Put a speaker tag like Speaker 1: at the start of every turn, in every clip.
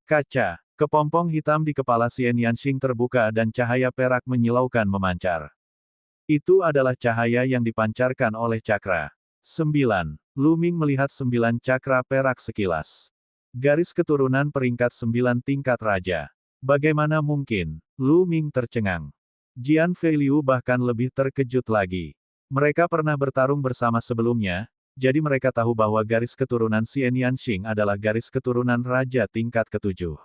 Speaker 1: Kaca. Kepompong hitam di kepala Xian Yanxing terbuka dan cahaya perak menyilaukan memancar. Itu adalah cahaya yang dipancarkan oleh cakra. 9. Lu Ming melihat 9 cakra perak sekilas. Garis keturunan peringkat 9 tingkat raja. Bagaimana mungkin? Lu Ming tercengang. Jian Feiliu bahkan lebih terkejut lagi. Mereka pernah bertarung bersama sebelumnya, jadi mereka tahu bahwa garis keturunan Xian Yanxing adalah garis keturunan raja tingkat ke-7.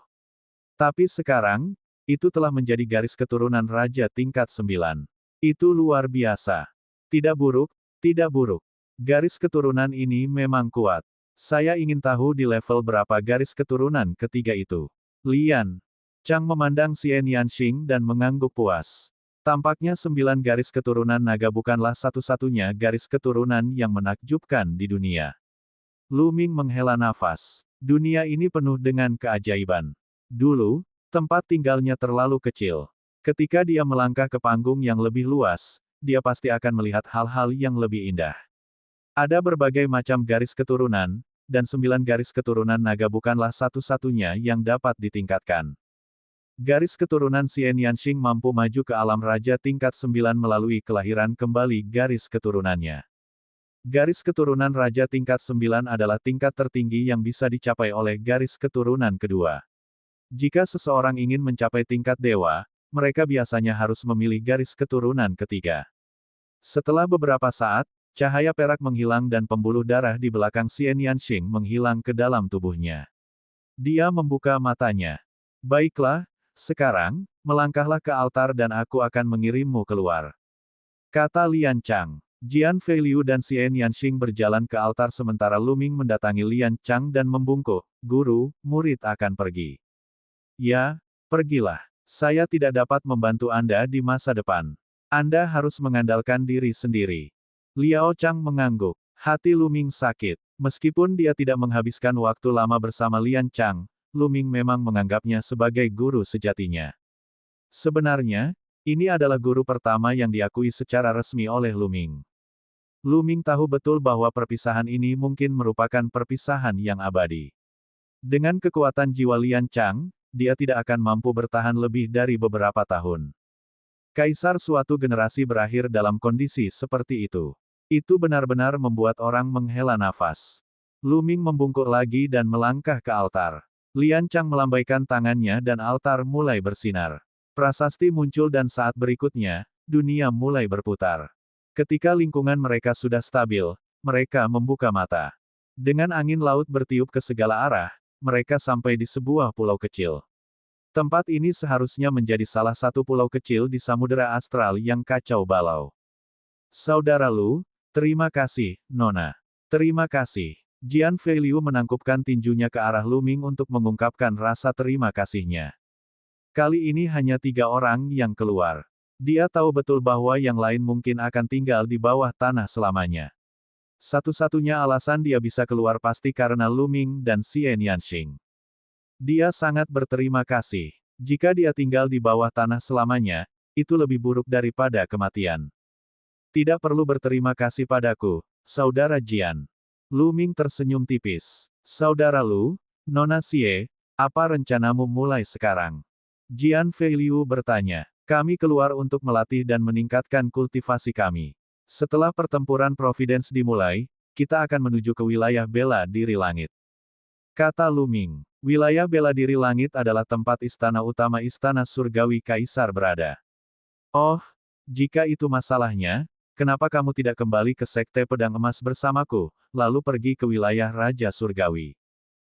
Speaker 1: Tapi sekarang, itu telah menjadi garis keturunan raja tingkat 9. Itu luar biasa. Tidak buruk, tidak buruk. Garis keturunan ini memang kuat. Saya ingin tahu di level berapa garis keturunan ketiga itu. Lian Chang memandang Xian Yanxing dan mengangguk puas. Tampaknya 9 garis keturunan naga bukanlah satu-satunya garis keturunan yang menakjubkan di dunia. Lu Ming menghela nafas. Dunia ini penuh dengan keajaiban. Dulu, tempat tinggalnya terlalu kecil. Ketika dia melangkah ke panggung yang lebih luas, dia pasti akan melihat hal-hal yang lebih indah. Ada berbagai macam garis keturunan, dan 9 garis keturunan naga bukanlah satu-satunya yang dapat ditingkatkan. Garis keturunan Xian Yanxing mampu maju ke alam raja tingkat 9 melalui kelahiran kembali garis keturunannya. Garis keturunan raja tingkat 9 adalah tingkat tertinggi yang bisa dicapai oleh garis keturunan kedua. Jika seseorang ingin mencapai tingkat dewa, mereka biasanya harus memilih garis keturunan ketiga. Setelah beberapa saat, cahaya perak menghilang dan pembuluh darah di belakang Xian Yanxing menghilang ke dalam tubuhnya. Dia membuka matanya. Baiklah, sekarang, melangkahlah ke altar dan aku akan mengirimmu keluar. Kata Lian Chang. Jian Feiliu dan Xian Yanxing berjalan ke altar sementara Lu Ming mendatangi Lian Chang dan membungkuk, "Guru, murid akan pergi." "Ya, pergilah. Saya tidak dapat membantu Anda di masa depan. Anda harus mengandalkan diri sendiri." Liao Chang mengangguk. Hati Lu Ming sakit. Meskipun dia tidak menghabiskan waktu lama bersama Lian Chang, Lu Ming memang menganggapnya sebagai guru sejatinya. Sebenarnya, ini adalah guru pertama yang diakui secara resmi oleh Lu Ming. Lu Ming tahu betul bahwa perpisahan ini mungkin merupakan perpisahan yang abadi. Dengan kekuatan jiwa Lian Chang, dia tidak akan mampu bertahan lebih dari beberapa tahun. Kaisar suatu generasi berakhir dalam kondisi seperti itu. Itu benar-benar membuat orang menghela nafas. Lu Ming membungkuk lagi dan melangkah ke altar. Lian Chang melambaikan tangannya dan altar mulai bersinar. Prasasti muncul dan saat berikutnya, dunia mulai berputar. Ketika lingkungan mereka sudah stabil, mereka membuka mata. Dengan angin laut bertiup ke segala arah, mereka sampai di sebuah pulau kecil. Tempat ini seharusnya menjadi salah satu pulau kecil di Samudera Astral yang kacau balau. "Saudara Lu, terima kasih, Nona. Terima kasih." Jian Feiliu menangkupkan tinjunya ke arah Lu Ming untuk mengungkapkan rasa terima kasihnya. Kali ini hanya 3 orang yang keluar. Dia tahu betul bahwa yang lain mungkin akan tinggal di bawah tanah selamanya. Satu-satunya alasan dia bisa keluar pasti karena Lu Ming dan Xian Yanxing. Dia sangat berterima kasih. Jika dia tinggal di bawah tanah selamanya, itu lebih buruk daripada kematian. Tidak perlu berterima kasih padaku, Saudara Jian. Lu Ming tersenyum tipis. Saudara Lu, Nona Xie, apa rencanamu mulai sekarang? Jian Feiliu bertanya. Kami keluar untuk melatih dan meningkatkan kultivasi kami. Setelah pertempuran Providence dimulai, kita akan menuju ke wilayah bela diri langit. Kata Lu Ming. Wilayah bela diri langit adalah tempat istana utama istana surgawi kaisar berada. Oh, jika itu masalahnya, kenapa kamu tidak kembali ke Sekte Pedang Emas bersamaku, lalu pergi ke wilayah Raja Surgawi?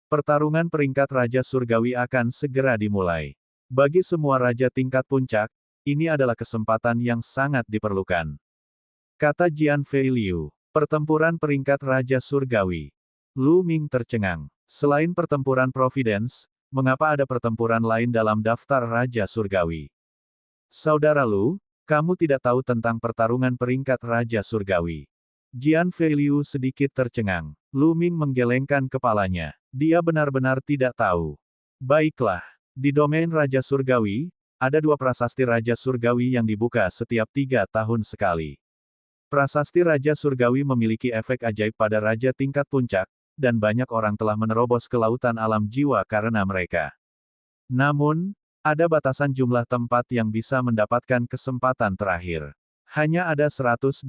Speaker 1: Pertarungan peringkat Raja Surgawi akan segera dimulai. Bagi semua raja tingkat puncak, ini adalah kesempatan yang sangat diperlukan. Kata Jian Feiliu. Pertempuran peringkat Raja Surgawi. Lu Ming tercengang. Selain pertempuran Providence, mengapa ada pertempuran lain dalam daftar Raja Surgawi? Saudara Lu, kamu tidak tahu tentang pertarungan peringkat Raja Surgawi. Jian Feiliu sedikit tercengang. Lu Ming menggelengkan kepalanya. Dia benar-benar tidak tahu. Baiklah, di domain Raja Surgawi, ada 2 prasasti Raja Surgawi yang dibuka setiap 3 tahun sekali. Prasasti Raja Surgawi memiliki efek ajaib pada raja tingkat puncak, dan banyak orang telah menerobos ke lautan alam jiwa karena mereka. Namun, ada batasan jumlah tempat yang bisa mendapatkan kesempatan terakhir. Hanya ada 108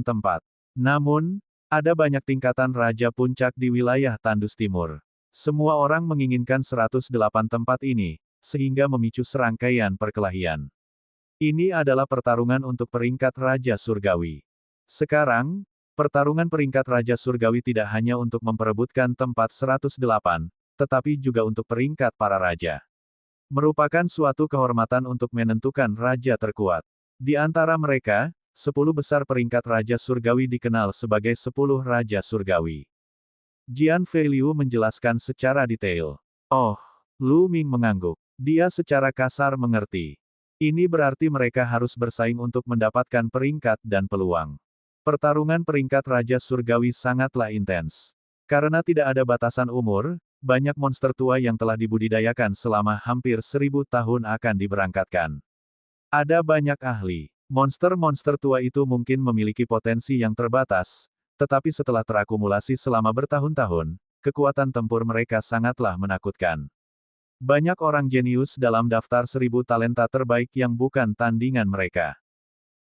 Speaker 1: tempat. Namun, ada banyak tingkatan Raja Puncak di wilayah Tandus Timur. Semua orang menginginkan 108 tempat ini, sehingga memicu serangkaian perkelahian. Ini adalah pertarungan untuk peringkat Raja Surgawi. Sekarang, pertarungan peringkat Raja Surgawi tidak hanya untuk memperebutkan tempat 108, tetapi juga untuk peringkat para raja. Merupakan suatu kehormatan untuk menentukan raja terkuat. Di antara mereka, 10 besar peringkat Raja Surgawi dikenal sebagai 10 Raja Surgawi. Jian Feiliu menjelaskan secara detail. Oh, Lu Ming mengangguk. Dia secara kasar mengerti. Ini berarti mereka harus bersaing untuk mendapatkan peringkat dan peluang. Pertarungan peringkat Raja Surgawi sangatlah intens. Karena tidak ada batasan umur, banyak monster tua yang telah dibudidayakan selama hampir 1000 tahun akan diberangkatkan. Ada banyak ahli. Monster-monster tua itu mungkin memiliki potensi yang terbatas, tetapi setelah terakumulasi selama bertahun-tahun, kekuatan tempur mereka sangatlah menakutkan. Banyak orang jenius dalam daftar 1000 talenta terbaik yang bukan tandingan mereka.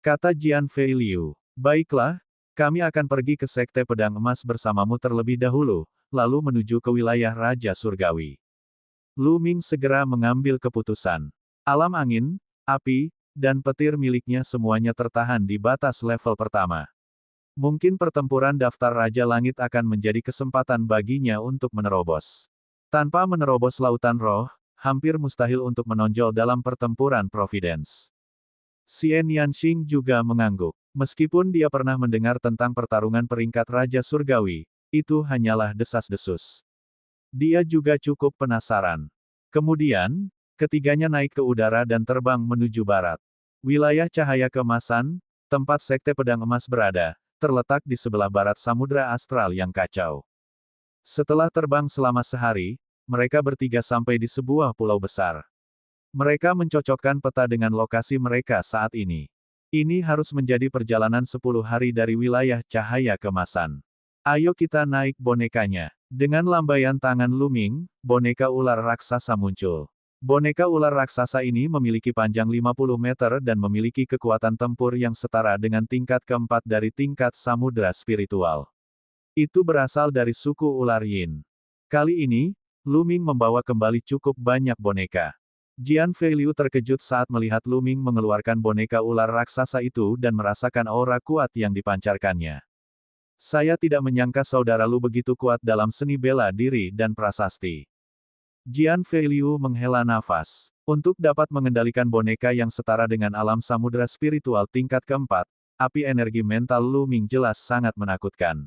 Speaker 1: Kata Jian Feiliu, baiklah, kami akan pergi ke Sekte Pedang Emas bersamamu terlebih dahulu, lalu menuju ke wilayah Raja Surgawi. Lu Ming segera mengambil keputusan. Alam angin, api, dan petir miliknya semuanya tertahan di batas level pertama. Mungkin pertempuran daftar Raja Langit akan menjadi kesempatan baginya untuk menerobos. Tanpa menerobos lautan roh, hampir mustahil untuk menonjol dalam pertempuran Providence. Xian Yanxing juga mengangguk. Meskipun dia pernah mendengar tentang pertarungan peringkat Raja Surgawi, itu hanyalah desas-desus. Dia juga cukup penasaran. Kemudian, ketiganya naik ke udara dan terbang menuju barat. Wilayah cahaya keemasan, tempat Sekte Pedang Emas berada, terletak di sebelah barat Samudra Astral yang kacau. Setelah terbang selama sehari, mereka bertiga sampai di sebuah pulau besar. Mereka mencocokkan peta dengan lokasi mereka saat ini. Ini harus menjadi perjalanan 10 hari dari wilayah cahaya keemasan. Ayo kita naik bonekanya. Dengan lambaian tangan Lu Ming, boneka ular raksasa muncul. Boneka ular raksasa ini memiliki panjang 50 meter dan memiliki kekuatan tempur yang setara dengan tingkat keempat dari tingkat samudra spiritual. Itu berasal dari suku ular Yin. Kali ini, Lu Ming membawa kembali cukup banyak boneka. Jian Feiliu terkejut saat melihat Lu Ming mengeluarkan boneka ular raksasa itu dan merasakan aura kuat yang dipancarkannya. Saya tidak menyangka saudara Lu begitu kuat dalam seni bela diri dan prasasti. Jian Feiliu menghela nafas. Untuk dapat mengendalikan boneka yang setara dengan alam samudra spiritual tingkat keempat, api energi mental Lu Ming jelas sangat menakutkan.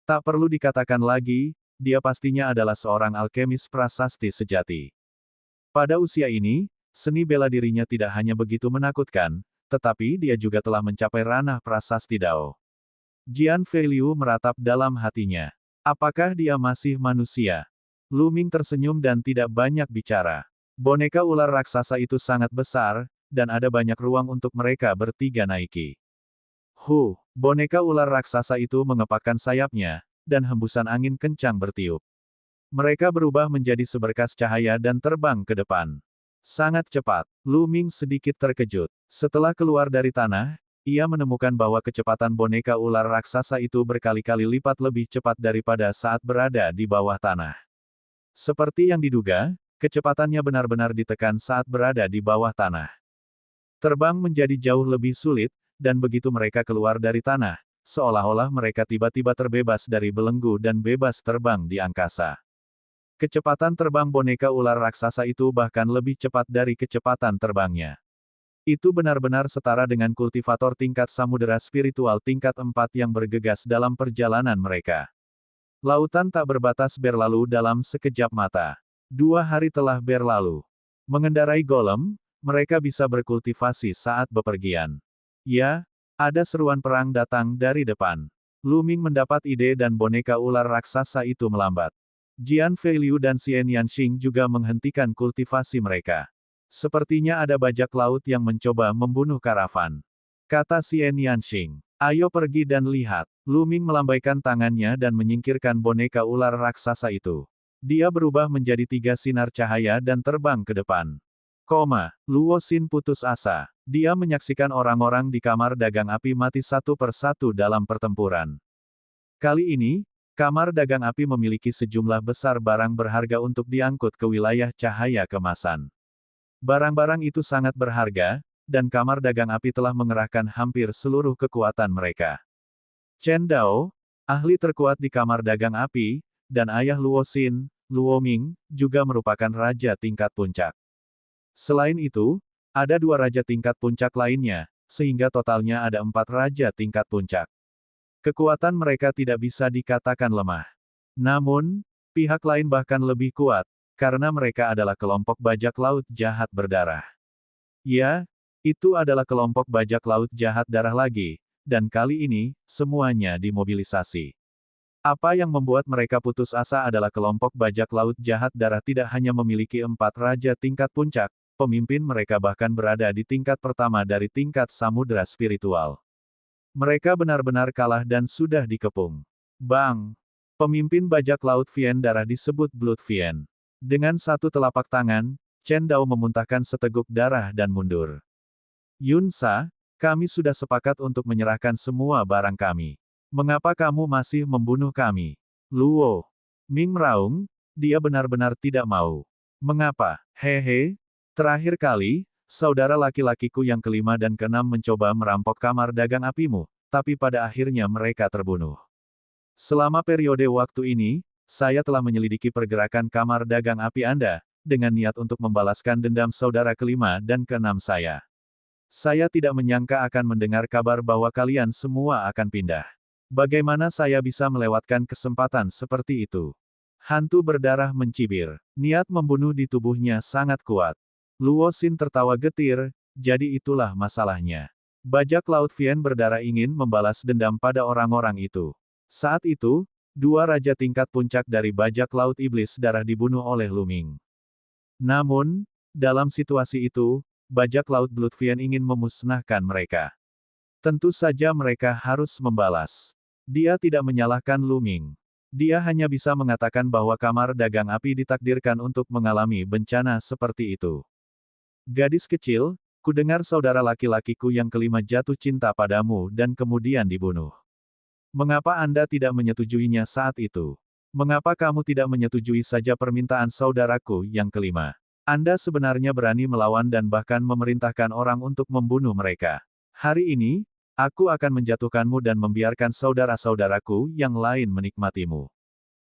Speaker 1: Tak perlu dikatakan lagi, dia pastinya adalah seorang alkemis prasasti sejati. Pada usia ini, seni bela dirinya tidak hanya begitu menakutkan, tetapi dia juga telah mencapai ranah prasasti Dao. Jian Feiliu meratap dalam hatinya. Apakah dia masih manusia? Lu Ming tersenyum dan tidak banyak bicara. Boneka ular raksasa itu sangat besar, dan ada banyak ruang untuk mereka bertiga naiki. Boneka ular raksasa itu mengepakkan sayapnya, dan hembusan angin kencang bertiup. Mereka berubah menjadi seberkas cahaya dan terbang ke depan. Sangat cepat, Lu Ming sedikit terkejut. Setelah keluar dari tanah, ia menemukan bahwa kecepatan boneka ular raksasa itu berkali-kali lipat lebih cepat daripada saat berada di bawah tanah. Seperti yang diduga, kecepatannya benar-benar ditekan saat berada di bawah tanah. Terbang menjadi jauh lebih sulit, dan begitu mereka keluar dari tanah, seolah-olah mereka tiba-tiba terbebas dari belenggu dan bebas terbang di angkasa. Kecepatan terbang boneka ular raksasa itu bahkan lebih cepat dari kecepatan terbangnya. Itu benar-benar setara dengan kultivator tingkat samudera spiritual tingkat 4 yang bergegas dalam perjalanan mereka. Lautan tak berbatas berlalu dalam sekejap mata. 2 hari telah berlalu. Mengendarai golem, mereka bisa berkultivasi saat bepergian. Ya, ada seruan perang datang dari depan. Lu Ming mendapat ide dan boneka ular raksasa itu melambat. Jian Feiliu dan Xian Yanxing juga menghentikan kultivasi mereka. Sepertinya ada bajak laut yang mencoba membunuh karavan. Kata Xian Yanxing. Ayo pergi dan lihat. Lu Ming melambaikan tangannya dan menyingkirkan boneka ular raksasa itu. Dia berubah menjadi 3 sinar cahaya dan terbang ke depan. Luo Xin putus asa. Dia menyaksikan orang-orang di kamar dagang api mati satu persatu dalam pertempuran. Kali ini, kamar dagang api memiliki sejumlah besar barang berharga untuk diangkut ke wilayah cahaya kemasan. Barang-barang itu sangat berharga, dan kamar dagang api telah mengerahkan hampir seluruh kekuatan mereka. Chen Dao, ahli terkuat di kamar dagang api, dan ayah Luo Xin, Luo Ming, juga merupakan raja tingkat puncak. Selain itu, ada 2 raja tingkat puncak lainnya, sehingga totalnya ada 4 raja tingkat puncak. Kekuatan mereka tidak bisa dikatakan lemah. Namun, pihak lain bahkan lebih kuat, karena mereka adalah kelompok bajak laut jahat berdarah. Ya, itu adalah kelompok bajak laut jahat darah lagi, dan kali ini, semuanya dimobilisasi. Apa yang membuat mereka putus asa adalah kelompok bajak laut jahat darah tidak hanya memiliki 4 raja tingkat puncak, pemimpin mereka bahkan berada di tingkat pertama dari tingkat samudera spiritual. Mereka benar-benar kalah dan sudah dikepung. Bang! Pemimpin bajak laut Vien darah disebut Blood Vien. Dengan satu telapak tangan, Chen Dao memuntahkan seteguk darah dan mundur. Yun Sa, kami sudah sepakat untuk menyerahkan semua barang kami. Mengapa kamu masih membunuh kami? Luo Ming meraung, dia benar-benar tidak mau. Mengapa? Hehe. Terakhir kali, saudara laki-lakiku yang kelima dan keenam mencoba merampok kamar dagang apimu, tapi pada akhirnya mereka terbunuh. Selama periode waktu ini, saya telah menyelidiki pergerakan kamar dagang api Anda, dengan niat untuk membalaskan dendam saudara kelima dan keenam saya. Saya tidak menyangka akan mendengar kabar bahwa kalian semua akan pindah. Bagaimana saya bisa melewatkan kesempatan seperti itu? Hantu berdarah mencibir. Niat membunuh di tubuhnya sangat kuat. Luo Xin tertawa getir, jadi itulah masalahnya. Bajak laut Vien berdarah ingin membalas dendam pada orang-orang itu. Saat itu, 2 raja tingkat puncak dari bajak laut iblis darah dibunuh oleh Lu Ming. Namun, dalam situasi itu, bajak laut Blood Vien ingin memusnahkan mereka. Tentu saja mereka harus membalas. Dia tidak menyalahkan Lu Ming. Dia hanya bisa mengatakan bahwa kamar dagang api ditakdirkan untuk mengalami bencana seperti itu. Gadis kecil, kudengar saudara laki-lakiku yang kelima jatuh cinta padamu dan kemudian dibunuh. Mengapa Anda tidak menyetujuinya saat itu? Mengapa kamu tidak menyetujui saja permintaan saudaraku yang kelima? Anda sebenarnya berani melawan dan bahkan memerintahkan orang untuk membunuh mereka. Hari ini, aku akan menjatuhkanmu dan membiarkan saudara-saudaraku yang lain menikmatimu.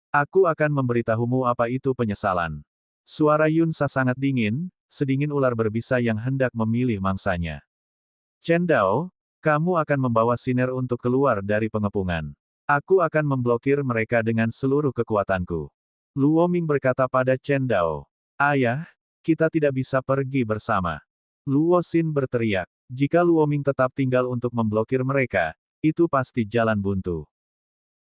Speaker 1: Aku akan memberitahumu apa itu penyesalan. Suara Yun Sa sangat dingin, sedingin ular berbisa yang hendak memilih mangsanya. Chen Dao, kamu akan membawa sinar untuk keluar dari pengepungan. Aku akan memblokir mereka dengan seluruh kekuatanku. Luo Ming berkata pada Chen Dao. Ayah, kita tidak bisa pergi bersama. Luo Xin berteriak. Jika Luo Ming tetap tinggal untuk memblokir mereka, itu pasti jalan buntu.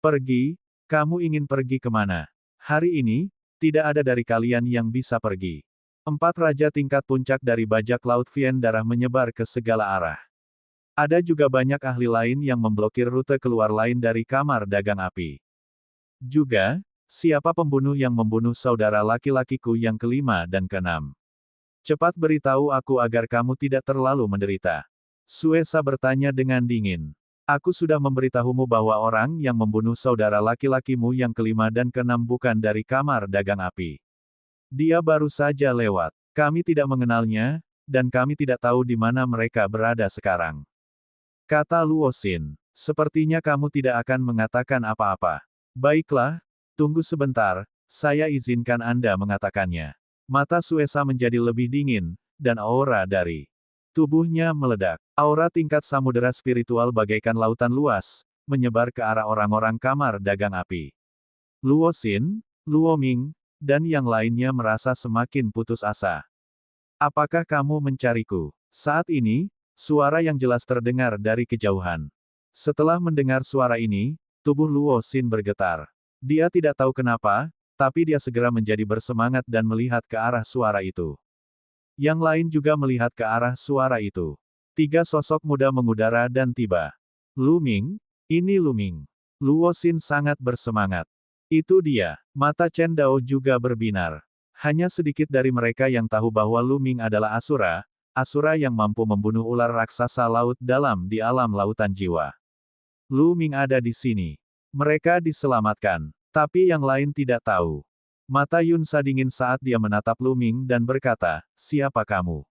Speaker 1: Pergi? Kamu ingin pergi kemana? Hari ini, tidak ada dari kalian yang bisa pergi. 4 raja tingkat puncak dari bajak laut Vien darah menyebar ke segala arah. Ada juga banyak ahli lain yang memblokir rute keluar lain dari kamar dagang api. Juga, siapa pembunuh yang membunuh saudara laki-lakiku yang kelima dan keenam? Cepat beritahu aku agar kamu tidak terlalu menderita. Suesa bertanya dengan dingin. Aku sudah memberitahumu bahwa orang yang membunuh saudara laki-lakimu yang kelima dan keenam bukan dari kamar dagang api. Dia baru saja lewat. Kami tidak mengenalnya, dan kami tidak tahu di mana mereka berada sekarang. Kata Luo Xin. Sepertinya kamu tidak akan mengatakan apa-apa. Baiklah, tunggu sebentar, saya izinkan Anda mengatakannya. Mata Suesa menjadi lebih dingin, dan aura dari tubuhnya meledak. Aura tingkat samudera spiritual bagaikan lautan luas, menyebar ke arah orang-orang kamar dagang api. Luo Xin, Luo Ming, dan yang lainnya merasa semakin putus asa. Apakah kamu mencariku? Saat ini, suara yang jelas terdengar dari kejauhan. Setelah mendengar suara ini, tubuh Luo Xin bergetar. Dia tidak tahu kenapa, tapi dia segera menjadi bersemangat dan melihat ke arah suara itu. Yang lain juga melihat ke arah suara itu. 3 sosok muda mengudara dan tiba. Lu Ming, ini Lu Ming. Luo Xin sangat bersemangat. Itu dia. Mata Chen Dao juga berbinar. Hanya sedikit dari mereka yang tahu bahwa Lu Ming adalah Asura, Asura yang mampu membunuh ular raksasa laut dalam di alam lautan jiwa. Lu Ming ada di sini. Mereka diselamatkan. Tapi yang lain tidak tahu. Mata Yunsa dingin saat dia menatap Lu Ming dan berkata, "Siapa kamu?"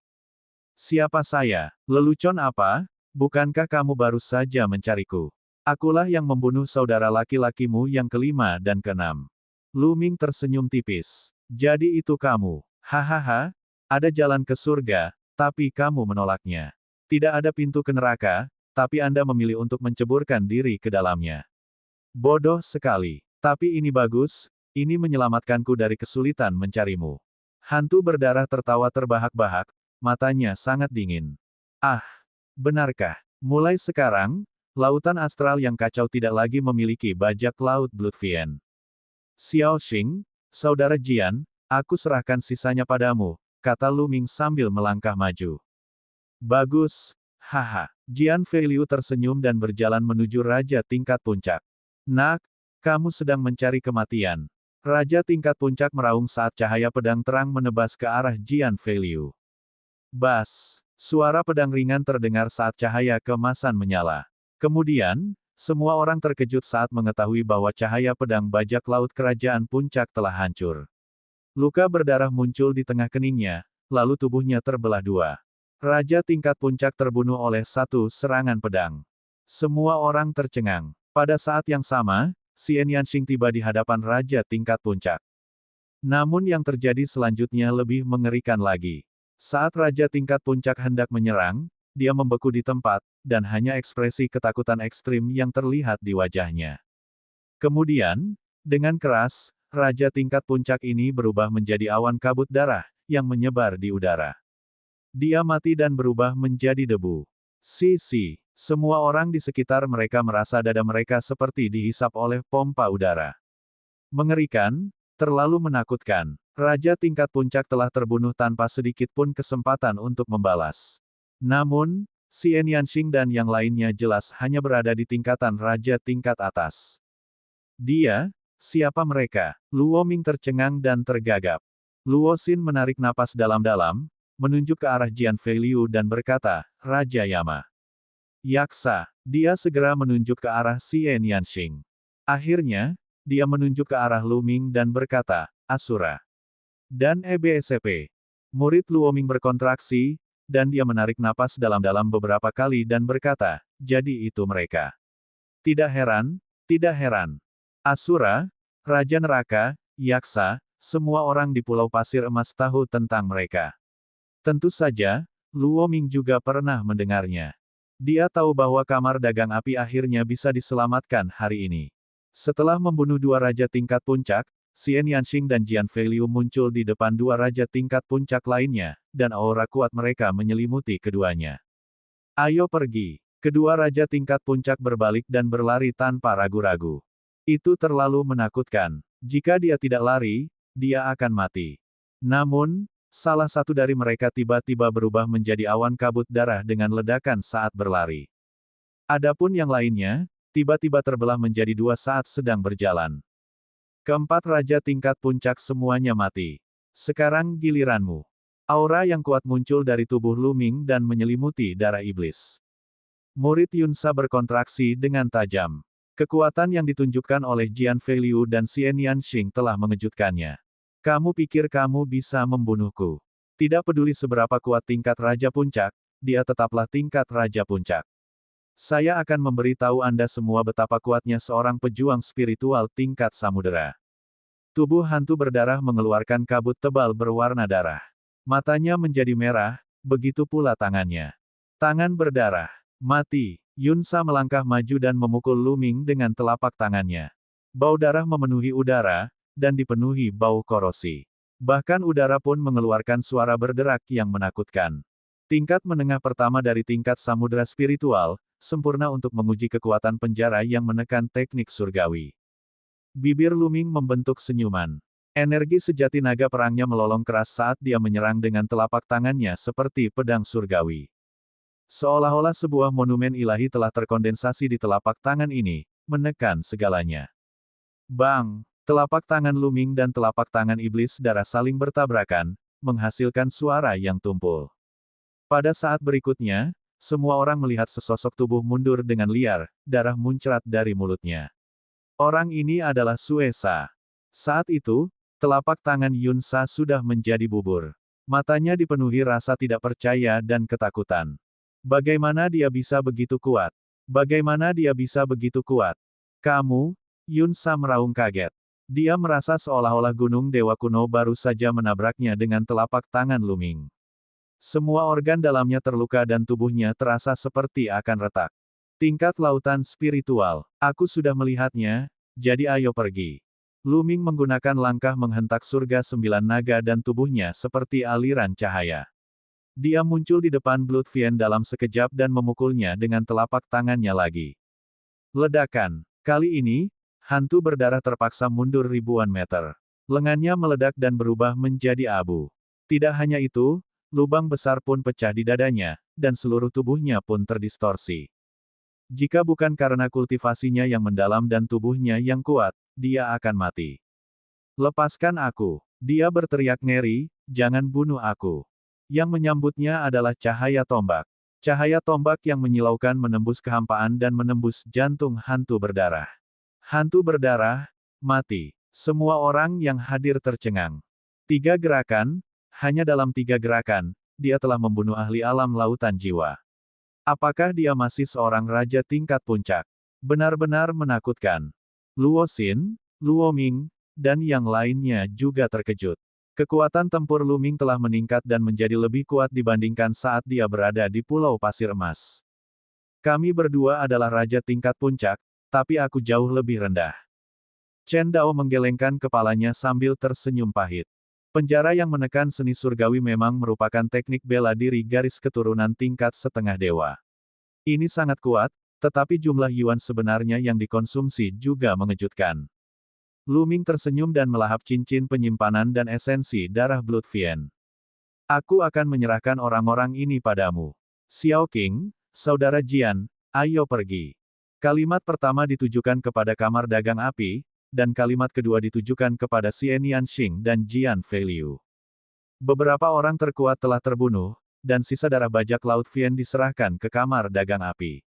Speaker 1: "Siapa saya? Lelucon apa? Bukankah kamu baru saja mencariku? Akulah yang membunuh saudara laki-lakimu yang kelima dan keenam." Lu Ming tersenyum tipis. "Jadi itu kamu. Hahaha. Ada jalan ke surga, tapi kamu menolaknya. Tidak ada pintu ke neraka, tapi Anda memilih untuk menceburkan diri ke dalamnya. Bodoh sekali. Tapi ini bagus, ini menyelamatkanku dari kesulitan mencarimu." Hantu berdarah tertawa terbahak-bahak, matanya sangat dingin. "Ah, benarkah? Mulai sekarang, lautan astral yang kacau tidak lagi memiliki bajak laut Bloodfiend. Xiao Xing, saudara Jian, aku serahkan sisanya padamu," kata Lu Ming sambil melangkah maju. "Bagus, haha." Jian Feiliu tersenyum dan berjalan menuju Raja Tingkat Puncak. "Nak, kamu sedang mencari kematian." Raja Tingkat Puncak meraung saat cahaya pedang terang menebas ke arah Jian Feiliu. Bas! Suara pedang ringan terdengar saat cahaya keemasan menyala. Kemudian, semua orang terkejut saat mengetahui bahwa cahaya pedang bajak laut kerajaan puncak telah hancur. Luka berdarah muncul di tengah keningnya, lalu tubuhnya terbelah dua. Raja Tingkat Puncak terbunuh oleh satu serangan pedang. Semua orang tercengang. Pada saat yang sama, Xian Yanxing tiba di hadapan Raja Tingkat Puncak. Namun yang terjadi selanjutnya lebih mengerikan lagi. Saat Raja Tingkat Puncak hendak menyerang, dia membeku di tempat, dan hanya ekspresi ketakutan ekstrim yang terlihat di wajahnya. Kemudian, dengan keras, Raja Tingkat Puncak ini berubah menjadi awan kabut darah, yang menyebar di udara. Dia mati dan berubah menjadi debu. Semua orang di sekitar mereka merasa dada mereka seperti dihisap oleh pompa udara. Mengerikan, terlalu menakutkan. Raja Tingkat Puncak telah terbunuh tanpa sedikit pun kesempatan untuk membalas. Namun, Xian Yanxing dan yang lainnya jelas hanya berada di tingkatan Raja Tingkat atas. Dia, siapa mereka? Luo Ming tercengang dan tergagap. Luo Xin menarik napas dalam-dalam, menunjuk ke arah Jian Feiliu dan berkata, "Raja Yama." "Yaksa." Dia segera menunjuk ke arah Xian Yanxing. Akhirnya, dia menunjuk ke arah Lu Ming dan berkata, "Asura." Dan EBSP. Murid Luo Ming berkontraksi, dan dia menarik napas dalam-dalam beberapa kali dan berkata, "Jadi itu mereka." Tidak heran, tidak heran. Asura, Raja Neraka, Yaksa, semua orang di Pulau Pasir Emas tahu tentang mereka. Tentu saja, Luo Ming juga pernah mendengarnya. Dia tahu bahwa kamar dagang api akhirnya bisa diselamatkan hari ini. Setelah membunuh dua Raja Tingkat Puncak, Xian Yanxing dan Jian Feiliu muncul di depan dua Raja Tingkat Puncak lainnya, dan aura kuat mereka menyelimuti keduanya. "Ayo pergi." Kedua Raja Tingkat Puncak berbalik dan berlari tanpa ragu-ragu. Itu terlalu menakutkan. Jika dia tidak lari, dia akan mati. Namun, salah satu dari mereka tiba-tiba berubah menjadi awan kabut darah dengan ledakan saat berlari. Adapun yang lainnya, tiba-tiba terbelah menjadi dua saat sedang berjalan. Keempat Raja Tingkat Puncak semuanya mati. Sekarang giliranmu. Aura yang kuat muncul dari tubuh Lu Ming dan menyelimuti darah iblis. Murid Yunsa berkontraksi dengan tajam. Kekuatan yang ditunjukkan oleh Jian Feiliu dan Xian Yanxing telah mengejutkannya. "Kamu pikir kamu bisa membunuhku? Tidak peduli seberapa kuat tingkat Raja Puncak, dia tetaplah tingkat Raja Puncak. Saya akan memberitahu Anda semua betapa kuatnya seorang pejuang spiritual tingkat samudera." Tubuh hantu berdarah mengeluarkan kabut tebal berwarna darah. Matanya menjadi merah, begitu pula tangannya. Tangan berdarah. "Mati." Yunsa melangkah maju dan memukul Lu Ming dengan telapak tangannya. Bau darah memenuhi udara, dan dipenuhi bau korosi. Bahkan udara pun mengeluarkan suara berderak yang menakutkan. Tingkat menengah pertama dari tingkat samudera spiritual, sempurna untuk menguji kekuatan penjara yang menekan teknik surgawi. Bibir Lu Ming membentuk senyuman. Energi sejati naga perangnya melolong keras saat dia menyerang dengan telapak tangannya seperti pedang surgawi. Seolah-olah sebuah monumen ilahi telah terkondensasi di telapak tangan ini, menekan segalanya. Bang! Telapak tangan Luming dan telapak tangan iblis darah saling bertabrakan, menghasilkan suara yang tumpul. Pada saat berikutnya, semua orang melihat sesosok tubuh mundur dengan liar, darah muncrat dari mulutnya. Orang ini adalah Suesa. Saat itu, telapak tangan Yun Sa sudah menjadi bubur. Matanya dipenuhi rasa tidak percaya dan ketakutan. Bagaimana dia bisa begitu kuat? Bagaimana dia bisa begitu kuat? Kamu? Yun Sa meraung kaget. Dia merasa seolah-olah gunung dewa kuno baru saja menabraknya dengan telapak tangan Luming. Semua organ dalamnya terluka dan tubuhnya terasa seperti akan retak. Tingkat lautan spiritual. Aku sudah melihatnya, jadi ayo pergi. Luming menggunakan langkah menghentak surga 9 naga dan tubuhnya seperti aliran cahaya. Dia muncul di depan Blood Fiend dalam sekejap dan memukulnya dengan telapak tangannya lagi. Ledakan. Kali ini, hantu berdarah terpaksa mundur ribuan meter. Lengannya meledak dan berubah menjadi abu. Tidak hanya itu, lubang besar pun pecah di dadanya, dan seluruh tubuhnya pun terdistorsi. Jika bukan karena kultivasinya yang mendalam dan tubuhnya yang kuat, dia akan mati. Lepaskan aku. Dia berteriak ngeri, jangan bunuh aku. Yang menyambutnya adalah cahaya tombak. Cahaya tombak yang menyilaukan menembus kehampaan dan menembus jantung hantu berdarah. Hantu berdarah, mati. Semua orang yang hadir tercengang. 3 gerakan, hanya dalam 3 gerakan, dia telah membunuh ahli alam lautan jiwa. Apakah dia masih seorang raja tingkat puncak? Benar-benar menakutkan. Luo Xin, Luo Ming, dan yang lainnya juga terkejut. Kekuatan tempur Luming telah meningkat dan menjadi lebih kuat dibandingkan saat dia berada di Pulau Pasir Emas. Kami berdua adalah raja tingkat puncak, tapi aku jauh lebih rendah. Chen Dao menggelengkan kepalanya sambil tersenyum pahit. Penjara yang menekan seni surgawi memang merupakan teknik bela diri garis keturunan tingkat setengah dewa. Ini sangat kuat, tetapi jumlah yuan sebenarnya yang dikonsumsi juga mengejutkan. Luming tersenyum dan melahap cincin penyimpanan dan esensi darah Blood Fiend. Aku akan menyerahkan orang-orang ini padamu. Xiao Qing, saudara Jian, ayo pergi. Kalimat pertama ditujukan kepada kamar dagang api, dan kalimat kedua ditujukan kepada Xian Yanxing dan Jian Feiliu. Beberapa orang terkuat telah terbunuh, dan sisa darah bajak laut Fiend diserahkan ke kamar dagang api.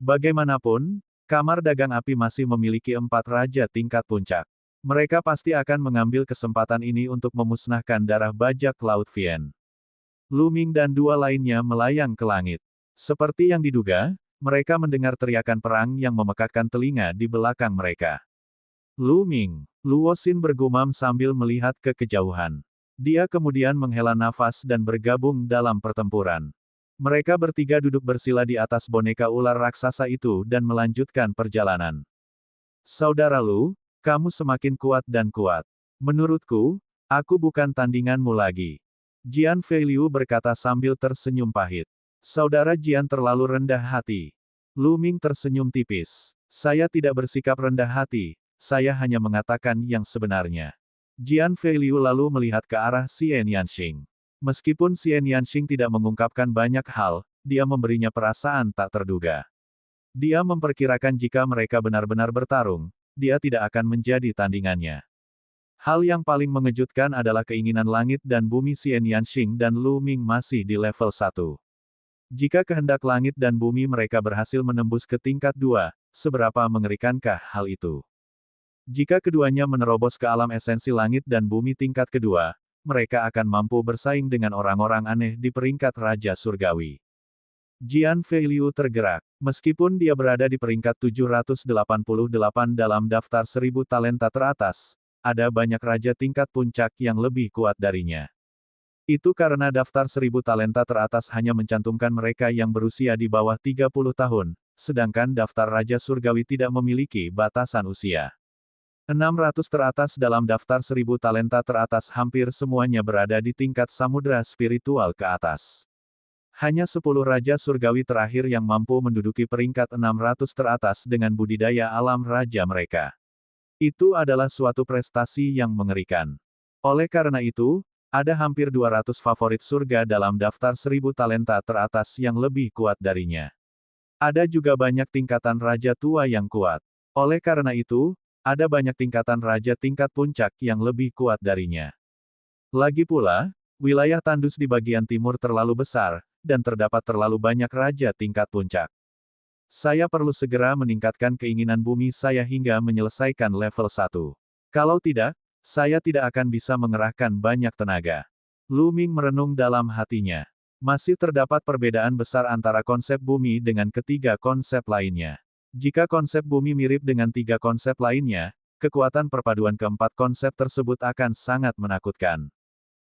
Speaker 1: Bagaimanapun, kamar dagang api masih memiliki 4 raja tingkat puncak. Mereka pasti akan mengambil kesempatan ini untuk memusnahkan darah bajak laut Fiend. Luming dan 2 lainnya melayang ke langit. Seperti yang diduga, mereka mendengar teriakan perang yang memekakkan telinga di belakang mereka. Luming, Luo Xin bergumam sambil melihat ke kejauhan. Dia kemudian menghela nafas dan bergabung dalam pertempuran. Mereka bertiga duduk bersila di atas boneka ular raksasa itu dan melanjutkan perjalanan. Saudara Lu, kamu semakin kuat dan kuat. Menurutku, aku bukan tandinganmu lagi. Jian Feiliu berkata sambil tersenyum pahit. Saudara Jian terlalu rendah hati. Luming tersenyum tipis. Saya tidak bersikap rendah hati, saya hanya mengatakan yang sebenarnya. Jian Feiliu lalu melihat ke arah Xian Yanxing. Meskipun Xian Yanxing tidak mengungkapkan banyak hal, dia memberinya perasaan tak terduga. Dia memperkirakan jika mereka benar-benar bertarung, dia tidak akan menjadi tandingannya. Hal yang paling mengejutkan adalah keinginan langit dan bumi Xian Yanxing dan Luming masih di level 1. Jika kehendak langit dan bumi mereka berhasil menembus ke tingkat 2, seberapa mengerikankah hal itu? Jika keduanya menerobos ke alam esensi langit dan bumi tingkat kedua, mereka akan mampu bersaing dengan orang-orang aneh di peringkat Raja Surgawi. Jian Feiliu tergerak. Meskipun dia berada di peringkat 788 dalam daftar 1000 talenta teratas, ada banyak raja tingkat puncak yang lebih kuat darinya. Itu karena daftar 1000 talenta teratas hanya mencantumkan mereka yang berusia di bawah 30 tahun, sedangkan daftar Raja Surgawi tidak memiliki batasan usia. 600 teratas dalam daftar 1000 talenta teratas hampir semuanya berada di tingkat samudra spiritual ke atas. Hanya 10 Raja Surgawi terakhir yang mampu menduduki peringkat 600 teratas dengan budidaya alam raja mereka. Itu adalah suatu prestasi yang mengerikan. Oleh karena itu, ada hampir 200 favorit surga dalam daftar 1000 talenta teratas yang lebih kuat darinya. Ada juga banyak tingkatan raja tua yang kuat. Oleh karena itu, ada banyak tingkatan raja tingkat puncak yang lebih kuat darinya. Lagi pula, wilayah tandus di bagian timur terlalu besar, dan terdapat terlalu banyak raja tingkat puncak. Saya perlu segera meningkatkan keinginan bumi saya hingga menyelesaikan level 1. Kalau tidak, saya tidak akan bisa mengerahkan banyak tenaga. Lu Ming merenung dalam hatinya. Masih terdapat perbedaan besar antara konsep bumi dengan ketiga konsep lainnya. Jika konsep bumi mirip dengan tiga konsep lainnya, kekuatan perpaduan keempat konsep tersebut akan sangat menakutkan.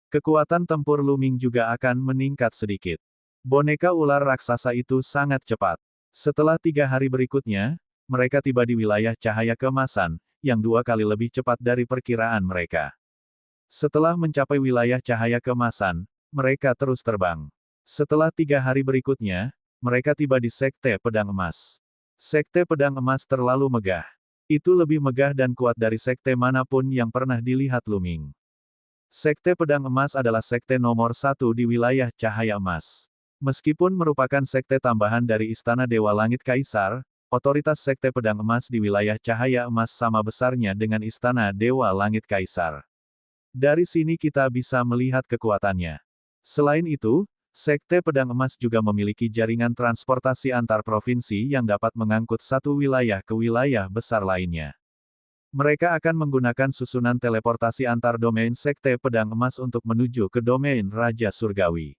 Speaker 1: Kekuatan tempur Lu Ming juga akan meningkat sedikit. Boneka ular raksasa itu sangat cepat. Setelah 3 hari berikutnya, mereka tiba di wilayah cahaya keemasan, yang 2 kali lebih cepat dari perkiraan mereka. Setelah mencapai wilayah cahaya keemasan, mereka terus terbang. Setelah 3 hari berikutnya, mereka tiba di Sekte Pedang Emas. Sekte Pedang Emas terlalu megah. Itu lebih megah dan kuat dari sekte manapun yang pernah dilihat Lu Ming. Sekte Pedang Emas adalah sekte nomor 1 di wilayah cahaya emas. Meskipun merupakan sekte tambahan dari Istana Dewa Langit Kaisar, otoritas Sekte Pedang Emas di wilayah cahaya emas sama besarnya dengan Istana Dewa Langit Kaisar. Dari sini kita bisa melihat kekuatannya. Selain itu, Sekte Pedang Emas juga memiliki jaringan transportasi antar provinsi yang dapat mengangkut satu wilayah ke wilayah besar lainnya. Mereka akan menggunakan susunan teleportasi antar domain Sekte Pedang Emas untuk menuju ke domain Raja Surgawi.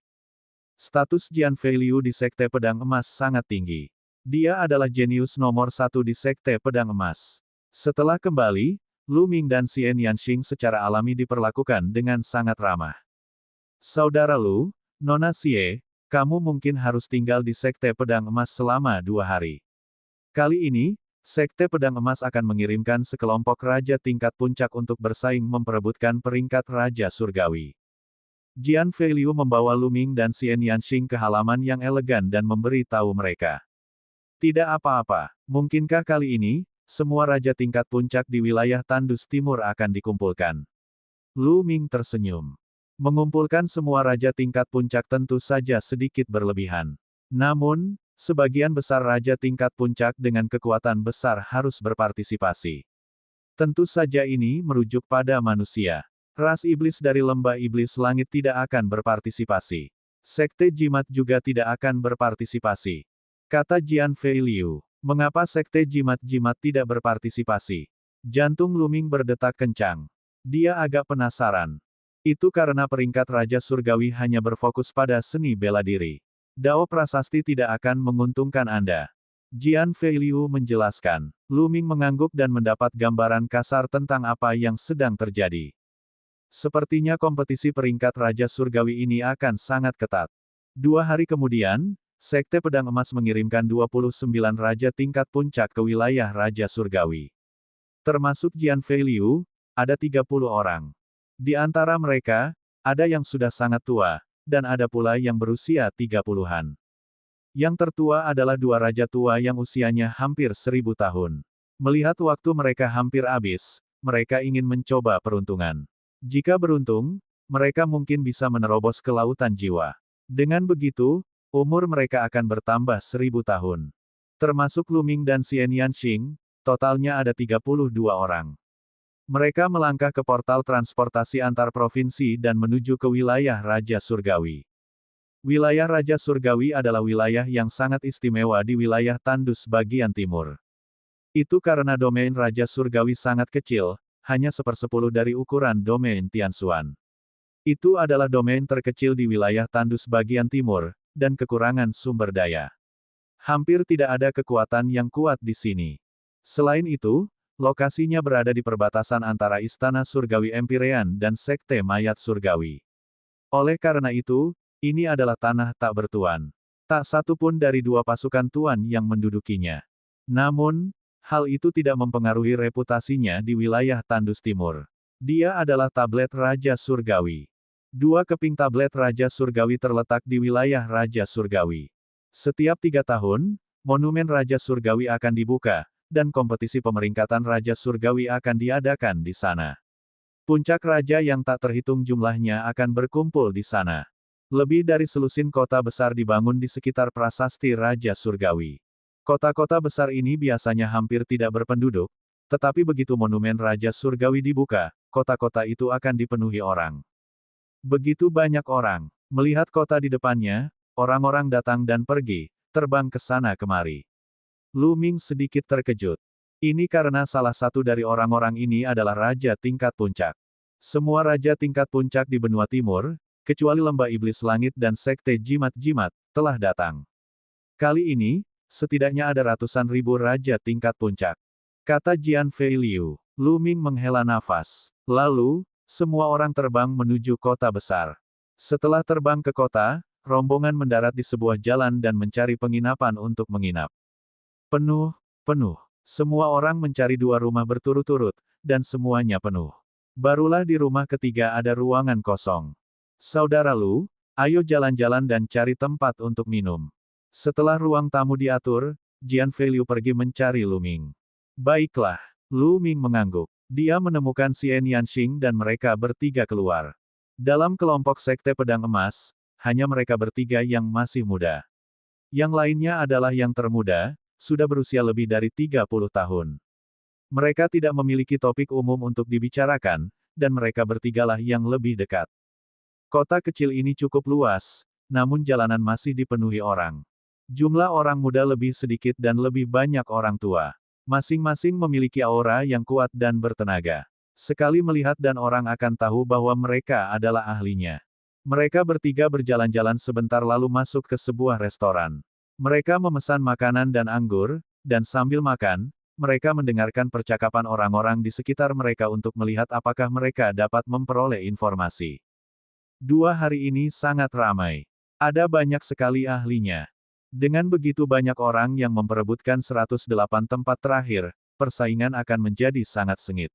Speaker 1: Status Jian Feiliu di Sekte Pedang Emas sangat tinggi. Dia adalah jenius nomor 1 di Sekte Pedang Emas. Setelah kembali, Lu Ming dan Xian Yanxing secara alami diperlakukan dengan sangat ramah. Saudara Lu, Nona Xie, kamu mungkin harus tinggal di Sekte Pedang Emas selama 2 hari. Kali ini, Sekte Pedang Emas akan mengirimkan sekelompok raja tingkat puncak untuk bersaing memperebutkan peringkat Raja Surgawi. Jian Feiliu membawa Lu Ming dan Xian Yanxing ke halaman yang elegan dan memberi tahu mereka. Tidak apa-apa, mungkinkah kali ini, semua raja tingkat puncak di wilayah Tandus Timur akan dikumpulkan? Lu Ming tersenyum. Mengumpulkan semua raja tingkat puncak tentu saja sedikit berlebihan. Namun, sebagian besar raja tingkat puncak dengan kekuatan besar harus berpartisipasi. Tentu saja ini merujuk pada manusia. Ras iblis dari lembah iblis langit tidak akan berpartisipasi. Sekte Jimat juga tidak akan berpartisipasi. Kata Jian Feiliu. Mengapa Sekte Jimat-Jimat tidak berpartisipasi? Jantung Lu Ming berdetak kencang. Dia agak penasaran. Itu karena peringkat Raja Surgawi hanya berfokus pada seni bela diri. Dao prasasti tidak akan menguntungkan Anda. Jian Feiliu menjelaskan. Lu Ming mengangguk dan mendapat gambaran kasar tentang apa yang sedang terjadi. Sepertinya kompetisi peringkat Raja Surgawi ini akan sangat ketat. 2 hari kemudian, Sekte Pedang Emas mengirimkan 29 raja tingkat puncak ke wilayah Raja Surgawi. Termasuk Jian Feiliu, ada 30 orang. Di antara mereka, ada yang sudah sangat tua, dan ada pula yang berusia 30-an. Yang tertua adalah 2 raja tua yang usianya hampir 1000 tahun. Melihat waktu mereka hampir habis, mereka ingin mencoba peruntungan. Jika beruntung, mereka mungkin bisa menerobos ke lautan jiwa. Dengan begitu, umur mereka akan bertambah 1000 tahun. Termasuk Lu Ming dan Xian Yanxing, totalnya ada 32 orang. Mereka melangkah ke portal transportasi antar provinsi dan menuju ke wilayah Raja Surgawi. Wilayah Raja Surgawi adalah wilayah yang sangat istimewa di wilayah Tandus bagian timur. Itu karena domain Raja Surgawi sangat kecil, hanya 1/10 dari ukuran domain Tianxuan. Itu adalah domain terkecil di wilayah Tandus bagian timur, dan kekurangan sumber daya. Hampir tidak ada kekuatan yang kuat di sini. Selain itu, lokasinya berada di perbatasan antara Istana Surgawi Empyrean dan Sekte Mayat Surgawi. Oleh karena itu, ini adalah tanah tak bertuan. Tak satu pun dari 2 pasukan tuan yang mendudukinya. Namun, hal itu tidak mempengaruhi reputasinya di wilayah Tandus Timur. Dia adalah tablet Raja Surgawi. 2 keping tablet Raja Surgawi terletak di wilayah Raja Surgawi. Setiap 3 tahun, monumen Raja Surgawi akan dibuka, dan kompetisi pemeringkatan Raja Surgawi akan diadakan di sana. Puncak raja yang tak terhitung jumlahnya akan berkumpul di sana. Lebih dari selusin kota besar dibangun di sekitar prasasti Raja Surgawi. Kota-kota besar ini biasanya hampir tidak berpenduduk, Tetapi begitu monumen Raja Surgawi dibuka, kota-kota itu akan dipenuhi orang. Begitu banyak orang melihat kota di depannya, orang-orang datang dan pergi, terbang ke sana kemari. Lu Ming sedikit terkejut. Ini karena salah satu dari orang-orang ini adalah raja tingkat puncak. Semua raja tingkat puncak di benua timur, kecuali lembah iblis langit dan sekte jimat-jimat, telah datang. Kali ini, setidaknya ada ratusan ribu raja tingkat puncak. Kata Jian Fei Liu. Lu Ming menghela nafas. Lalu, semua orang terbang menuju kota besar. Setelah terbang ke kota, rombongan mendarat di sebuah jalan dan mencari penginapan untuk menginap. Penuh, penuh. Semua orang mencari 2 rumah berturut-turut, dan semuanya penuh. Barulah di rumah ketiga ada ruangan kosong. Saudara Lu, ayo jalan-jalan dan cari tempat untuk minum. Setelah ruang tamu diatur, Jian Fei Liu pergi mencari Lu Ming. Baiklah, Lu Ming mengangguk. Dia menemukan Xian Yanxing dan mereka bertiga keluar. Dalam kelompok sekte pedang emas, hanya mereka bertiga yang masih muda. Yang lainnya adalah yang termuda, sudah berusia lebih dari 30 tahun. Mereka tidak memiliki topik umum untuk dibicarakan, dan mereka bertigalah yang lebih dekat. Kota kecil ini cukup luas, namun jalanan masih dipenuhi orang. Jumlah orang muda lebih sedikit dan lebih banyak orang tua. Masing-masing memiliki aura yang kuat dan bertenaga. Sekali melihat dan orang akan tahu bahwa mereka adalah ahlinya. Mereka bertiga berjalan-jalan sebentar lalu masuk ke sebuah restoran. Mereka memesan makanan dan anggur, dan sambil makan, mereka mendengarkan percakapan orang-orang di sekitar mereka untuk melihat apakah mereka dapat memperoleh informasi. 2 hari ini sangat ramai. Ada banyak sekali ahlinya. Dengan begitu banyak orang yang memperebutkan 108 tempat terakhir, persaingan akan menjadi sangat sengit.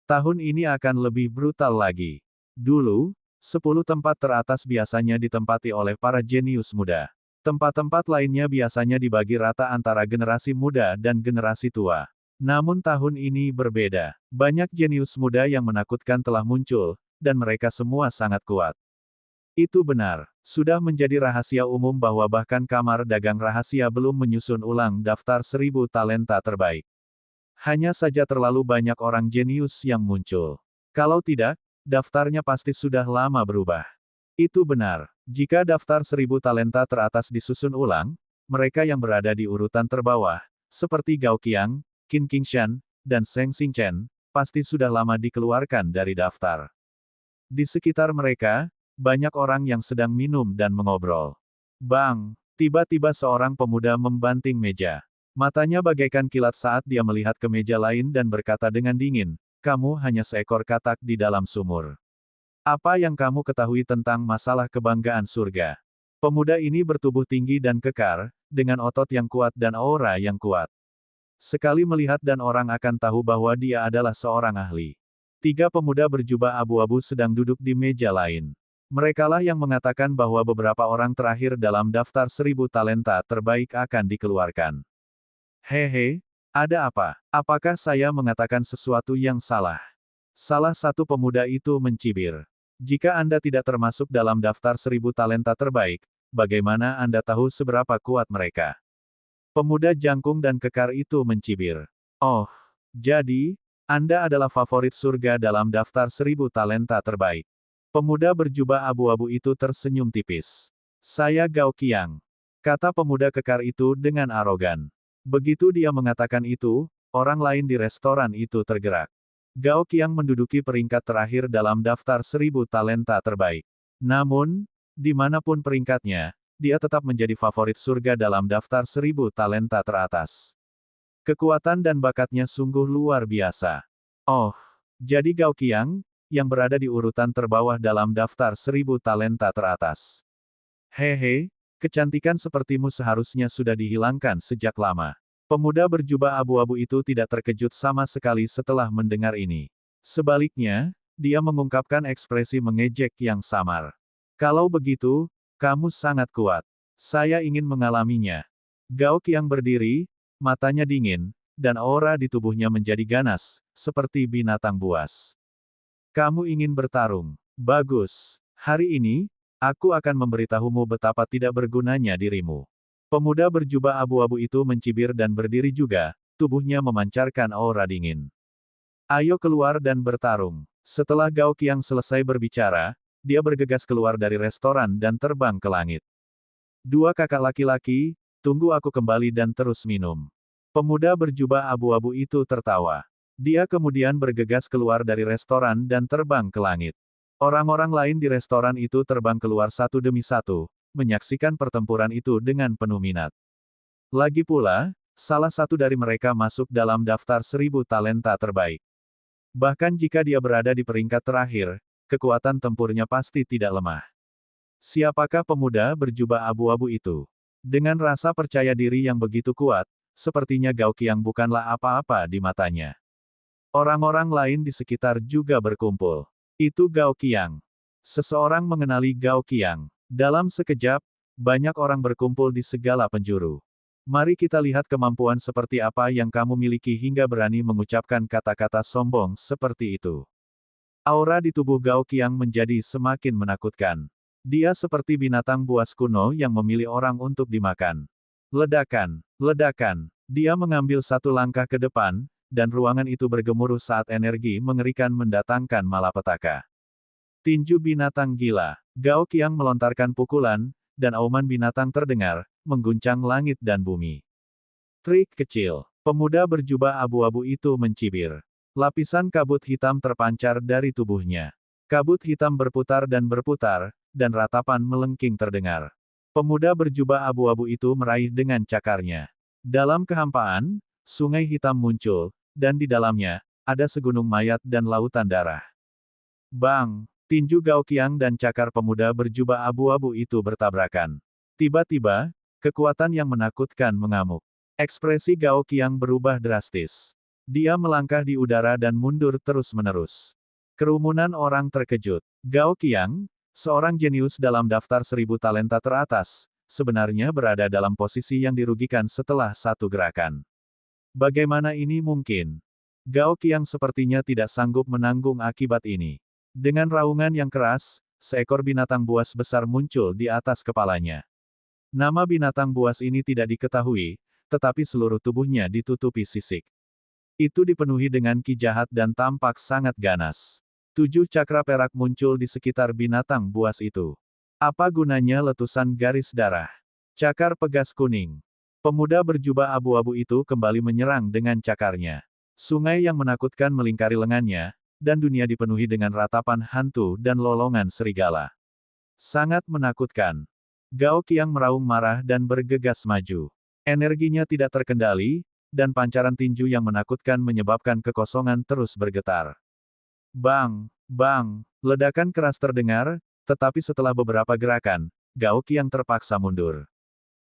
Speaker 1: Tahun ini akan lebih brutal lagi. Dulu, 10 tempat teratas biasanya ditempati oleh para jenius muda. Tempat-tempat lainnya biasanya dibagi rata antara generasi muda dan generasi tua. Namun tahun ini berbeda. Banyak jenius muda yang menakutkan telah muncul, dan mereka semua sangat kuat. Itu benar. Sudah menjadi rahasia umum bahwa bahkan Kamar Dagang Rahasia belum menyusun ulang daftar 1000 talenta terbaik. Hanya saja terlalu banyak orang jenius yang muncul. Kalau tidak, daftarnya pasti sudah lama berubah. Itu benar. Jika daftar 1000 talenta teratas disusun ulang, mereka yang berada di urutan terbawah, seperti Gao Qiang, Qin Qingshan, dan Zheng Xingchen, pasti sudah lama dikeluarkan dari daftar. Di sekitar mereka, banyak orang yang sedang minum dan mengobrol. Bang! Tiba-tiba seorang pemuda membanting meja. Matanya bagaikan kilat saat dia melihat ke meja lain dan berkata dengan dingin, "Kamu hanya seekor katak di dalam sumur. Apa yang kamu ketahui tentang masalah kebanggaan surga?" Pemuda ini bertubuh tinggi dan kekar, dengan otot yang kuat dan aura yang kuat. Sekali melihat dan orang akan tahu bahwa dia adalah seorang ahli. 3 pemuda berjubah abu-abu sedang duduk di meja lain. Merekalah yang mengatakan bahwa beberapa orang terakhir dalam daftar 1000 talenta terbaik akan dikeluarkan. Hehe, ada apa? Apakah saya mengatakan sesuatu yang salah? Salah satu pemuda itu mencibir. Jika Anda tidak termasuk dalam daftar 1000 talenta terbaik, bagaimana Anda tahu seberapa kuat mereka? Pemuda jangkung dan kekar itu mencibir. Oh, jadi, Anda adalah favorit surga dalam daftar 1000 talenta terbaik. Pemuda berjubah abu-abu itu tersenyum tipis. Saya Gao Qiang, kata pemuda kekar itu dengan arogan. Begitu dia mengatakan itu, orang lain di restoran itu tergerak. Gao Qiang menduduki peringkat terakhir dalam daftar 1000 talenta terbaik. Namun, dimanapun peringkatnya, dia tetap menjadi favorit surga dalam daftar 1000 talenta teratas. Kekuatan dan bakatnya sungguh luar biasa. Oh, jadi Gao Qiang, yang berada di urutan terbawah dalam daftar 1000 talenta teratas. Hehe, kecantikan sepertimu seharusnya sudah dihilangkan sejak lama. Pemuda berjubah abu-abu itu tidak terkejut sama sekali setelah mendengar ini. Sebaliknya, dia mengungkapkan ekspresi mengejek yang samar. Kalau begitu, kamu sangat kuat. Saya ingin mengalaminya. Gao Qiang berdiri, matanya dingin, dan aura di tubuhnya menjadi ganas, seperti binatang buas. Kamu ingin bertarung? Bagus. Hari ini, aku akan memberitahumu betapa tidak bergunanya dirimu. Pemuda berjubah abu-abu itu mencibir dan berdiri juga, tubuhnya memancarkan aura dingin. Ayo keluar dan bertarung. Setelah Gao Qiang selesai berbicara, dia bergegas keluar dari restoran dan terbang ke langit. Dua kakak laki-laki, tunggu aku kembali dan terus minum. Pemuda berjubah abu-abu itu tertawa. Dia kemudian bergegas keluar dari restoran dan terbang ke langit. Orang-orang lain di restoran itu terbang keluar satu demi satu, menyaksikan pertempuran itu dengan penuh minat. Lagi pula, salah satu dari mereka masuk dalam daftar 1000 talenta terbaik. Bahkan jika dia berada di peringkat terakhir, kekuatan tempurnya pasti tidak lemah. Siapakah pemuda berjubah abu-abu itu? Dengan rasa percaya diri yang begitu kuat, sepertinya Gao Qiang bukanlah apa-apa di matanya. Orang-orang lain di sekitar juga berkumpul. Itu Gao Qiang. Seseorang mengenali Gao Qiang. Dalam sekejap, banyak orang berkumpul di segala penjuru. Mari kita lihat kemampuan seperti apa yang kamu miliki hingga berani mengucapkan kata-kata sombong seperti itu. Aura di tubuh Gao Qiang menjadi semakin menakutkan. Dia seperti binatang buas kuno yang memilih orang untuk dimakan. Ledakan, ledakan. Dia mengambil satu langkah ke depan, dan ruangan itu bergemuruh saat energi mengerikan mendatangkan malapetaka. Tinju binatang gila. Gao Qiang melontarkan pukulan, dan auman binatang terdengar, mengguncang langit dan bumi. Trik kecil. Pemuda berjubah abu-abu itu mencibir. Lapisan kabut hitam terpancar dari tubuhnya. Kabut hitam berputar, dan ratapan melengking terdengar. Pemuda berjubah abu-abu itu meraih dengan cakarnya. Dalam kehampaan, sungai hitam muncul, dan di dalamnya, ada segunung mayat dan lautan darah. Bang! Tinju Gao Qiang dan cakar pemuda berjubah abu-abu itu bertabrakan. Tiba-tiba, kekuatan yang menakutkan mengamuk. Ekspresi Gao Qiang berubah drastis. Dia melangkah di udara dan mundur terus-menerus. Kerumunan orang terkejut. Gao Qiang, seorang jenius dalam daftar 1000 talenta teratas, sebenarnya berada dalam posisi yang dirugikan setelah satu gerakan. Bagaimana ini mungkin? Gao Qiang sepertinya tidak sanggup menanggung akibat ini. Dengan raungan yang keras, seekor binatang buas besar muncul di atas kepalanya. Nama binatang buas ini tidak diketahui, tetapi seluruh tubuhnya ditutupi sisik. Itu dipenuhi dengan ki jahat dan tampak sangat ganas. 7 cakra perak muncul di sekitar binatang buas itu. Apa gunanya letusan garis darah? Cakar pegas kuning. Pemuda berjubah abu-abu itu kembali menyerang dengan cakarnya. Sungai yang menakutkan melingkari lengannya, dan dunia dipenuhi dengan ratapan hantu dan lolongan serigala. Sangat menakutkan. Gao Qiang meraung marah dan bergegas maju. Energinya tidak terkendali, dan pancaran tinju yang menakutkan menyebabkan kekosongan terus bergetar. Bang! Bang! Ledakan keras terdengar, tetapi setelah beberapa gerakan, Gao Qiang terpaksa mundur.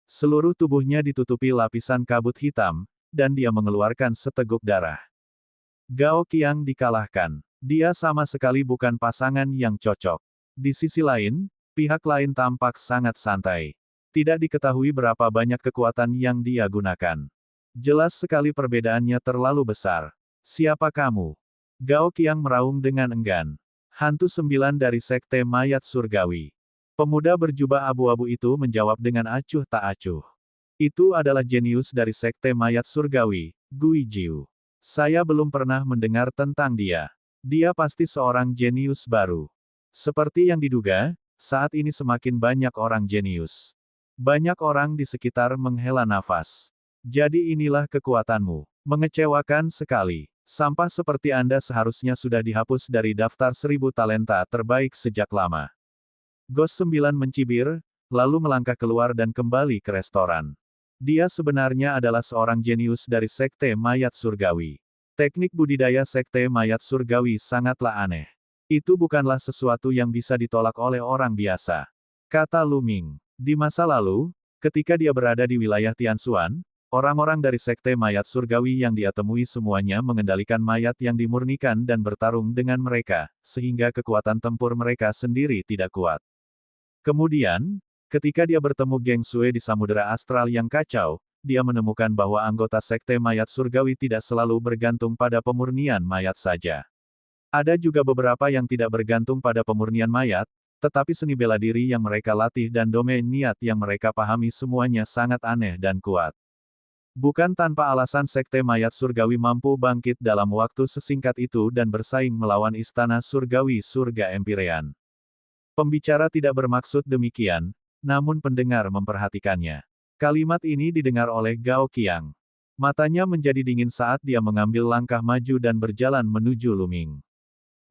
Speaker 1: Seluruh tubuhnya ditutupi lapisan kabut hitam, dan dia mengeluarkan seteguk darah. Gao Qiang dikalahkan. Dia sama sekali bukan pasangan yang cocok. Di sisi lain, pihak lain tampak sangat santai. Tidak diketahui berapa banyak kekuatan yang dia gunakan. Jelas sekali perbedaannya terlalu besar. Siapa kamu? Gao Qiang meraung dengan enggan. Hantu 9 dari Sekte Mayat Surgawi. Pemuda berjubah abu-abu itu menjawab dengan acuh tak acuh. Itu adalah jenius dari Sekte Mayat Surgawi, Gui Jiu. Saya belum pernah mendengar tentang dia. Dia pasti seorang jenius baru. Seperti yang diduga, saat ini semakin banyak orang jenius. Banyak orang di sekitar menghela nafas. Jadi inilah kekuatanmu. Mengecewakan sekali. Sampah seperti Anda seharusnya sudah dihapus dari daftar 1000 talenta terbaik sejak lama. Ghost 9 mencibir, lalu melangkah keluar dan kembali ke restoran. Dia sebenarnya adalah seorang jenius dari Sekte Mayat Surgawi. Teknik budidaya Sekte Mayat Surgawi sangatlah aneh. Itu bukanlah sesuatu yang bisa ditolak oleh orang biasa. Kata Lu Ming. Di masa lalu, ketika dia berada di wilayah Tianxuan, orang-orang dari Sekte Mayat Surgawi yang dia temui semuanya mengendalikan mayat yang dimurnikan dan bertarung dengan mereka, sehingga kekuatan tempur mereka sendiri tidak kuat. Kemudian, ketika dia bertemu Geng Sui di Samudera Astral yang kacau, dia menemukan bahwa anggota Sekte Mayat Surgawi tidak selalu bergantung pada pemurnian mayat saja. Ada juga beberapa yang tidak bergantung pada pemurnian mayat, tetapi seni bela diri yang mereka latih dan domain niat yang mereka pahami semuanya sangat aneh dan kuat. Bukan tanpa alasan Sekte Mayat Surgawi mampu bangkit dalam waktu sesingkat itu dan bersaing melawan Istana Surgawi Surga Empyrean. Pembicara tidak bermaksud demikian, namun pendengar memperhatikannya. Kalimat ini didengar oleh Gao Qiang. Matanya menjadi dingin saat dia mengambil langkah maju dan berjalan menuju Lu Ming.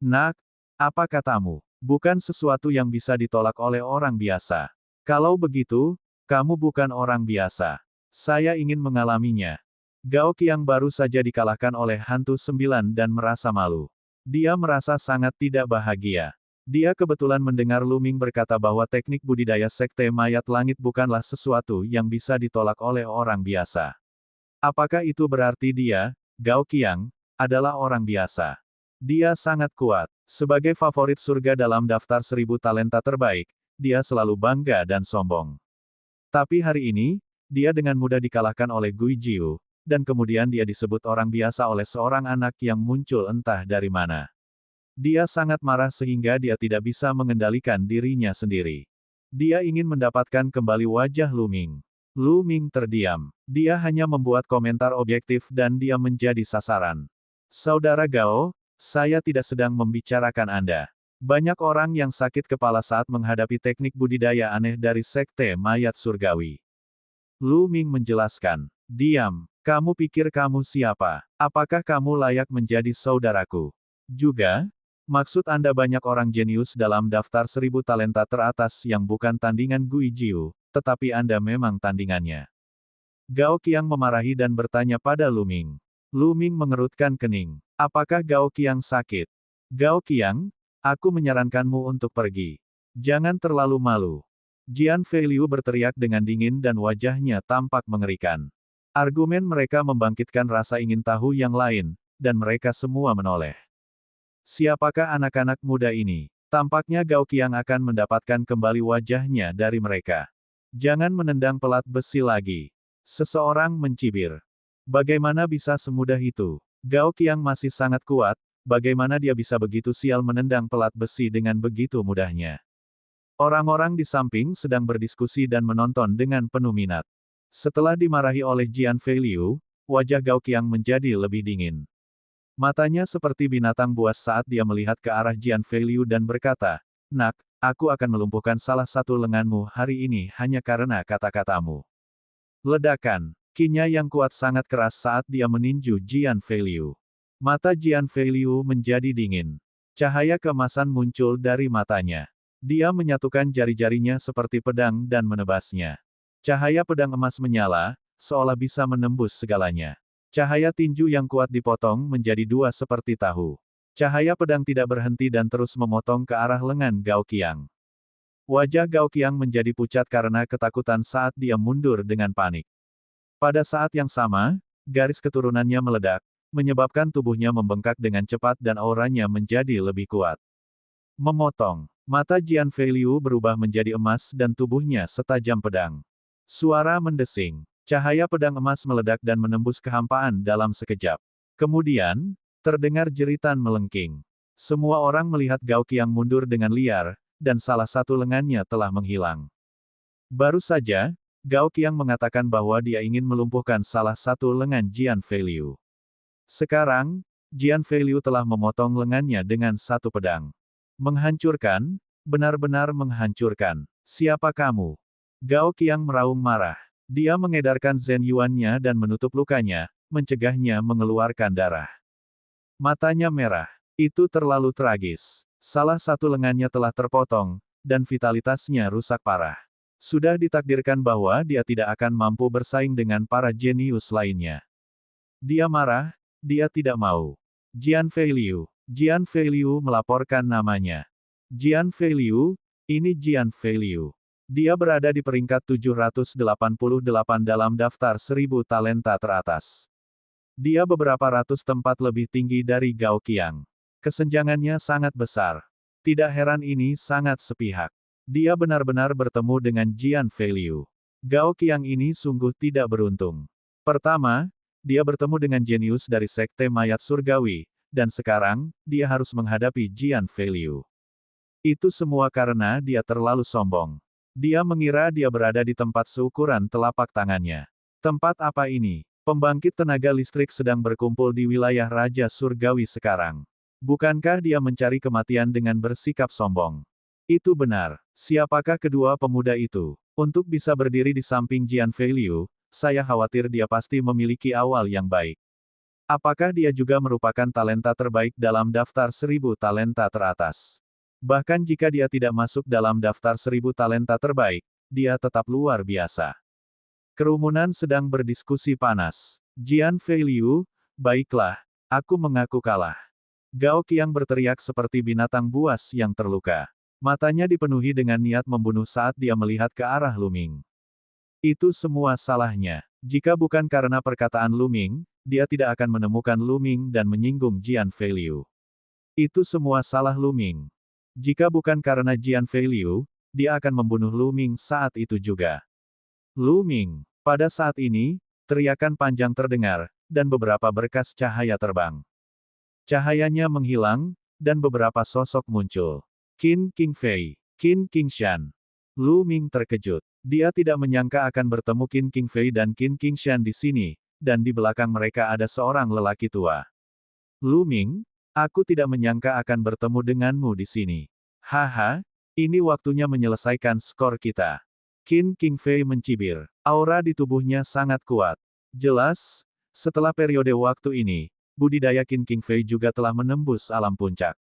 Speaker 1: Nak, apa katamu? Bukan sesuatu yang bisa ditolak oleh orang biasa. Kalau begitu, kamu bukan orang biasa. Saya ingin mengalaminya. Gao Qiang baru saja dikalahkan oleh hantu 9 dan merasa malu. Dia merasa sangat tidak bahagia. Dia kebetulan mendengar Lu Ming berkata bahwa teknik budidaya Sekte Mayat Langit bukanlah sesuatu yang bisa ditolak oleh orang biasa. Apakah itu berarti dia, Gao Qiang, adalah orang biasa? Dia sangat kuat. Sebagai favorit surga dalam daftar 1000 talenta terbaik, dia selalu bangga dan sombong. Tapi hari ini, dia dengan mudah dikalahkan oleh Gui Jiu, dan kemudian dia disebut orang biasa oleh seorang anak yang muncul entah dari mana. Dia sangat marah sehingga dia tidak bisa mengendalikan dirinya sendiri. Dia ingin mendapatkan kembali wajah Lu Ming. Lu Ming terdiam. Dia hanya membuat komentar objektif dan dia menjadi sasaran. Saudara Gao, saya tidak sedang membicarakan Anda. Banyak orang yang sakit kepala saat menghadapi teknik budidaya aneh dari Sekte Mayat Surgawi. Lu Ming menjelaskan. Diam. Kamu pikir kamu siapa? Apakah kamu layak menjadi saudaraku? Juga, maksud Anda banyak orang jenius dalam daftar 1000 talenta teratas yang bukan tandingan Gui Jiu, tetapi Anda memang tandingannya. Gao Qiang memarahi dan bertanya pada Lu Ming. Lu Ming mengerutkan kening. Apakah Gao Qiang sakit? Gao Qiang, aku menyarankanmu untuk pergi. Jangan terlalu malu. Jian Feiliu berteriak dengan dingin dan wajahnya tampak mengerikan. Argumen mereka membangkitkan rasa ingin tahu yang lain, dan mereka semua menoleh. Siapakah anak-anak muda ini? Tampaknya Gao Qiang akan mendapatkan kembali wajahnya dari mereka. Jangan menendang pelat besi lagi. Seseorang mencibir. Bagaimana bisa semudah itu? Gao Qiang masih sangat kuat, bagaimana dia bisa begitu sial menendang pelat besi dengan begitu mudahnya? Orang-orang di samping sedang berdiskusi dan menonton dengan penuh minat. Setelah dimarahi oleh Jian Feiliu, wajah Gao Qiang menjadi lebih dingin. Matanya seperti binatang buas saat dia melihat ke arah Jian Feiliu dan berkata, "Nak, aku akan melumpuhkan salah satu lenganmu hari ini hanya karena kata-katamu." Ledakan. Kinya yang kuat sangat keras saat dia meninju Jian Feiliu. Mata Jian Feiliu menjadi dingin. Cahaya keemasan muncul dari matanya. Dia menyatukan jari-jarinya seperti pedang dan menebasnya. Cahaya pedang emas menyala, seolah bisa menembus segalanya. Cahaya tinju yang kuat dipotong menjadi dua seperti tahu. Cahaya pedang tidak berhenti dan terus memotong ke arah lengan Gao Qiang. Wajah Gao Qiang menjadi pucat karena ketakutan saat dia mundur dengan panik. Pada saat yang sama, garis keturunannya meledak, menyebabkan tubuhnya membengkak dengan cepat dan auranya menjadi lebih kuat. Memotong. Mata Jian Feiliu berubah menjadi emas dan tubuhnya setajam pedang. Suara mendesing. Cahaya pedang emas meledak dan menembus kehampaan dalam sekejap. Kemudian, terdengar jeritan melengking. Semua orang melihat Gao Qiang mundur dengan liar, dan salah satu lengannya telah menghilang. Baru saja, Gao Qiang mengatakan bahwa dia ingin melumpuhkan salah satu lengan Jian Feiliu. Sekarang, Jian Feiliu telah memotong lengannya dengan satu pedang. Menghancurkan, benar-benar menghancurkan. Siapa kamu? Gao Qiang meraung marah. Dia mengedarkan Zhen Yuan-nya dan menutup lukanya, mencegahnya mengeluarkan darah. Matanya merah. Itu terlalu tragis. Salah satu lengannya telah terpotong, dan vitalitasnya rusak parah. Sudah ditakdirkan bahwa dia tidak akan mampu bersaing dengan para jenius lainnya. Dia marah, dia tidak mau. Jian Feiliu. Jian Feiliu melaporkan namanya. Jian Feiliu, ini Jian Feiliu. Dia berada di peringkat 788 dalam daftar 1000 talenta teratas. Dia beberapa ratus tempat lebih tinggi dari Gao Qiang. Kesenjangannya sangat besar. Tidak heran ini sangat sepihak. Dia benar-benar bertemu dengan Jian Feiliu. Gao Qiang ini sungguh tidak beruntung. Pertama, dia bertemu dengan jenius dari Sekte Mayat Surgawi, dan sekarang, dia harus menghadapi Jian Feiliu. Itu semua karena dia terlalu sombong. Dia mengira dia berada di tempat seukuran telapak tangannya. Tempat apa ini? Pembangkit tenaga listrik sedang berkumpul di wilayah Raja Surgawi sekarang. Bukankah dia mencari kematian dengan bersikap sombong? Itu benar. Siapakah kedua pemuda itu? Untuk bisa berdiri di samping Jian Feiliu, saya khawatir dia pasti memiliki awal yang baik. Apakah dia juga merupakan talenta terbaik dalam daftar 1000 talenta teratas? Bahkan jika dia tidak masuk dalam daftar 1000 talenta terbaik, dia tetap luar biasa. Kerumunan sedang berdiskusi panas. Jian Feiliu, baiklah, aku mengaku kalah. Gao Qiang berteriak seperti binatang buas yang terluka. Matanya dipenuhi dengan niat membunuh saat dia melihat ke arah Lu Ming. Itu semua salahnya. Jika bukan karena perkataan Lu Ming, dia tidak akan menemukan Lu Ming dan menyinggung Jian Feiliu. Itu semua salah Lu Ming. Jika bukan karena Jian Feiliu, dia akan membunuh Lu Ming saat itu juga. Lu Ming. Pada saat ini, teriakan panjang terdengar, dan beberapa berkas cahaya terbang. Cahayanya menghilang, dan beberapa sosok muncul. Qin Qingfei, Qin Qingshan. Lu Ming terkejut. Dia tidak menyangka akan bertemu Qin Qingfei dan Qin Qingshan di sini, dan di belakang mereka ada seorang lelaki tua. Lu Ming, aku tidak menyangka akan bertemu denganmu di sini. Haha, ini waktunya menyelesaikan skor kita. Qin Qingfei mencibir. Aura di tubuhnya sangat kuat. Jelas, setelah periode waktu ini, budidaya Qin Qingfei juga telah menembus alam puncak.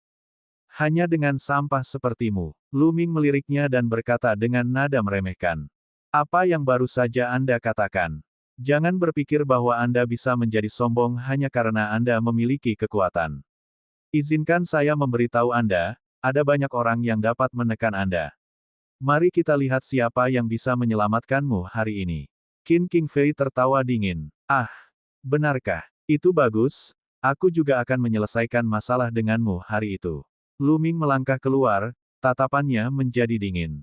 Speaker 1: Hanya dengan sampah sepertimu. Lu Ming meliriknya dan berkata dengan nada meremehkan. Apa yang baru saja Anda katakan? Jangan berpikir bahwa Anda bisa menjadi sombong hanya karena Anda memiliki kekuatan. Izinkan saya memberitahu Anda, ada banyak orang yang dapat menekan Anda. Mari kita lihat siapa yang bisa menyelamatkanmu hari ini. Qin Qingfei tertawa dingin. Ah, benarkah? Itu bagus, aku juga akan menyelesaikan masalah denganmu hari itu. Lu Ming melangkah keluar, tatapannya menjadi dingin.